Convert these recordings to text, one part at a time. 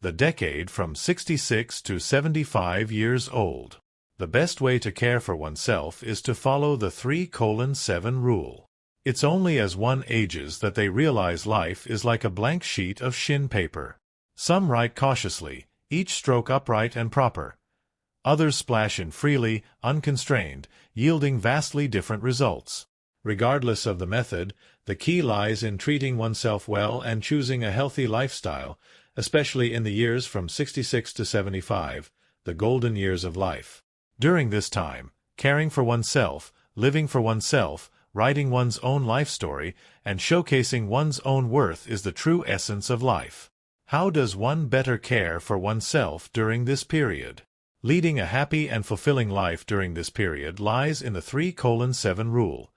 the decade from 66 to 75 years old. The best way to care for oneself is to follow the 3:7 rule. It's only as one ages that they realize life is like a blank sheet of shin paper. Some write cautiously, each stroke upright and proper. Others splash in freely, unconstrained, yielding vastly different results. Regardless of the method, the key lies in treating oneself well and choosing a healthy lifestyle, especially in the years from 66 to 75, the golden years of life. During this time, caring for oneself, living for oneself, writing one's own life story, and showcasing one's own worth is the true essence of life. How does one better care for oneself during this period? Leading a happy and fulfilling life during this period lies in the 3:7 rule.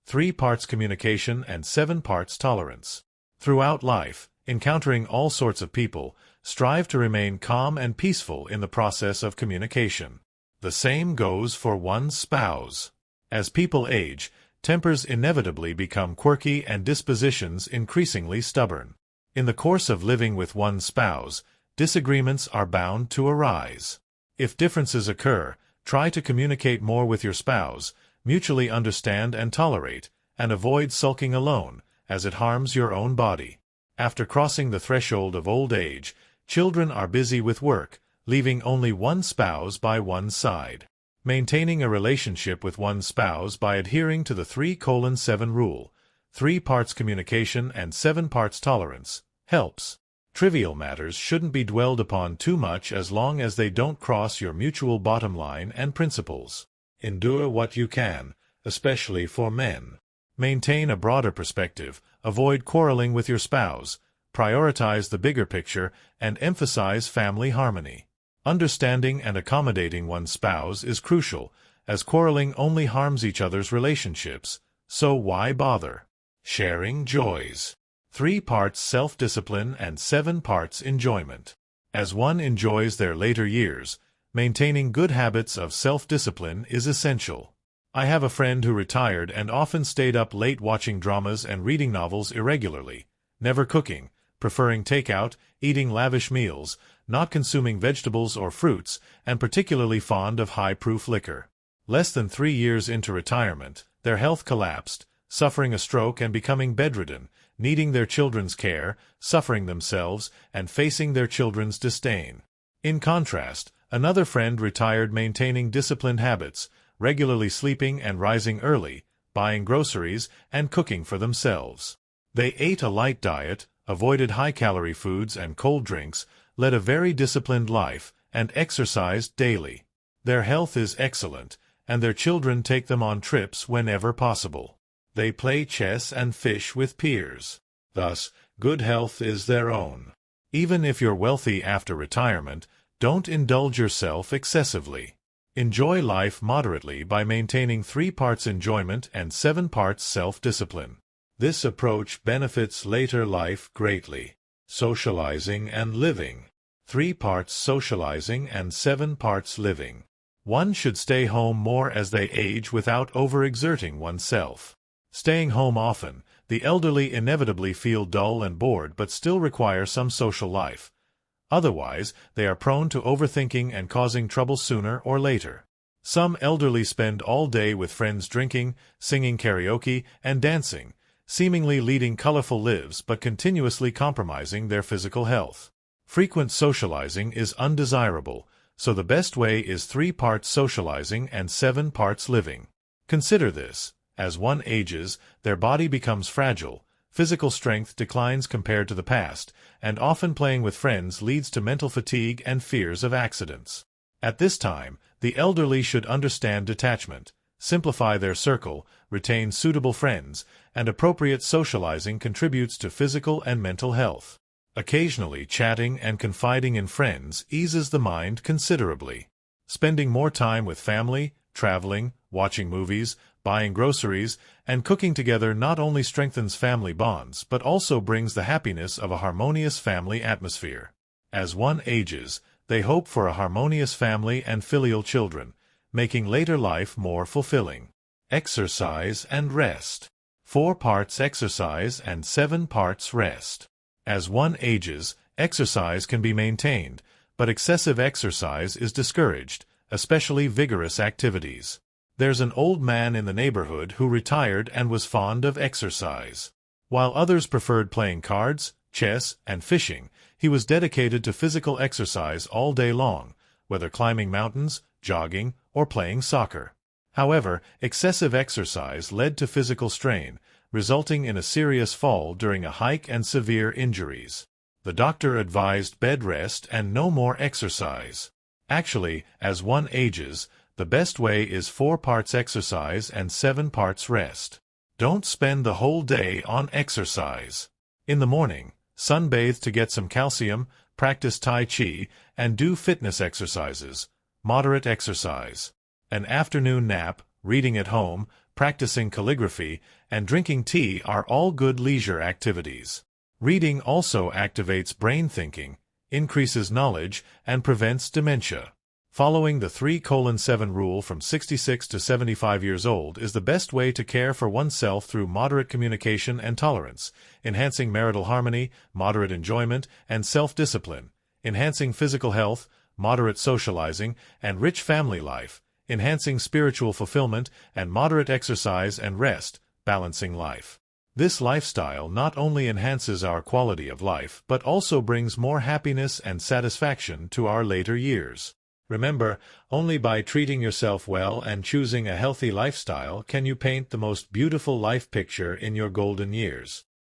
3 parts communication and 7 parts tolerance. Throughout life, encountering all sorts of people, strive to remain calm and peaceful in the process of communication. The same goes for one's spouse. As people age, tempers inevitably become quirky and dispositions increasingly stubborn. In the course of living with one's spouse, disagreements are bound to arise. If differences occur, try to communicate more with your spouse, mutually understand and tolerate, and avoid sulking alone, as it harms your own body. After crossing the threshold of old age, children are busy with work, leaving only one spouse by one's side. Maintaining a relationship with one's spouse by adhering to the 3:7 rule, 3 parts communication and 7 parts tolerance, helps. Trivial matters shouldn't be dwelled upon too much as long as they don't cross your mutual bottom line and principles. Endure what you can, especially for men. Maintain a broader perspective, avoid quarreling with your spouse, prioritize the bigger picture, and emphasize family harmony. Understanding and accommodating one's spouse is crucial, as quarreling only harms each other's relationships, so why bother? Sharing joys. 3 parts self-discipline and 7 parts enjoyment. As one enjoys their later years, maintaining good habits of self-discipline is essential. I have a friend who retired and often stayed up late watching dramas and reading novels irregularly, never cooking, preferring takeout, eating lavish meals, not consuming vegetables or fruits, and particularly fond of high-proof liquor. Less than 3 years into retirement, their health collapsed, suffering a stroke and becoming bedridden, needing their children's care, suffering themselves, and facing their children's disdain. In contrast, another friend retired maintaining disciplined habits, regularly sleeping and rising early, buying groceries, and cooking for themselves. They ate a light diet, avoided high-calorie foods and cold drinks, led a very disciplined life, and exercised daily. Their health is excellent, and their children take them on trips whenever possible. They play chess and fish with peers. Thus, good health is their own. Even if you're wealthy after retirement, don't indulge yourself excessively. Enjoy life moderately by maintaining 3 parts enjoyment and 7 parts self-discipline. This approach benefits later life greatly. Socializing and living. 3 parts socializing and 7 parts living. One should stay home more as they age without overexerting oneself. Staying home often, the elderly inevitably feel dull and bored but still require some social life. Otherwise, they are prone to overthinking and causing trouble sooner or later. Some elderly spend all day with friends drinking, singing karaoke, and dancing, seemingly leading colorful lives but continuously compromising their physical health. Frequent socializing is undesirable, so the best way is 3 parts socializing and 7 parts living. Consider this. As one ages, their body becomes fragile, physical strength declines compared to the past, and often playing with friends leads to mental fatigue and fears of accidents. At this time, the elderly should understand detachment, simplify their circle, retain suitable friends, and appropriate socializing contributes to physical and mental health. Occasionally chatting and confiding in friends eases the mind considerably. Spending more time with family, traveling, watching movies, buying groceries, and cooking together not only strengthens family bonds but also brings the happiness of a harmonious family atmosphere. As one ages, they hope for a harmonious family and filial children, making later life more fulfilling. Exercise and rest. 4 parts exercise and 7 parts rest. As one ages, Exercise can be maintained, but excessive exercise is discouraged, especially vigorous activities. There's an old man in the neighborhood who retired and was fond of exercise. While others preferred playing cards, chess, and fishing, he was dedicated to physical exercise all day long, whether climbing mountains, jogging, or playing soccer. However, excessive exercise led to physical strain, resulting in a serious fall during a hike and severe injuries. The doctor advised bed rest and no more exercise. Actually, as one ages, the best way is 4 parts exercise and 7 parts rest. Don't spend the whole day on exercise. In the morning, sunbathe to get some calcium, practice Tai Chi, and do fitness exercises, moderate exercise. An afternoon nap, reading at home, practicing calligraphy, and drinking tea are all good leisure activities. Reading also activates brain thinking, increases knowledge, and prevents dementia. Following the 3:7 rule from 66 to 75 years old is the best way to care for oneself through moderate communication and tolerance, enhancing marital harmony, moderate enjoyment, and self-discipline, enhancing physical health, moderate socializing, and rich family life, enhancing spiritual fulfillment, and moderate exercise and rest, balancing life. This lifestyle not only enhances our quality of life but also brings more happiness and satisfaction to our later years. Remember, only by treating yourself well and choosing a healthy lifestyle can you paint the most beautiful life picture in your golden years.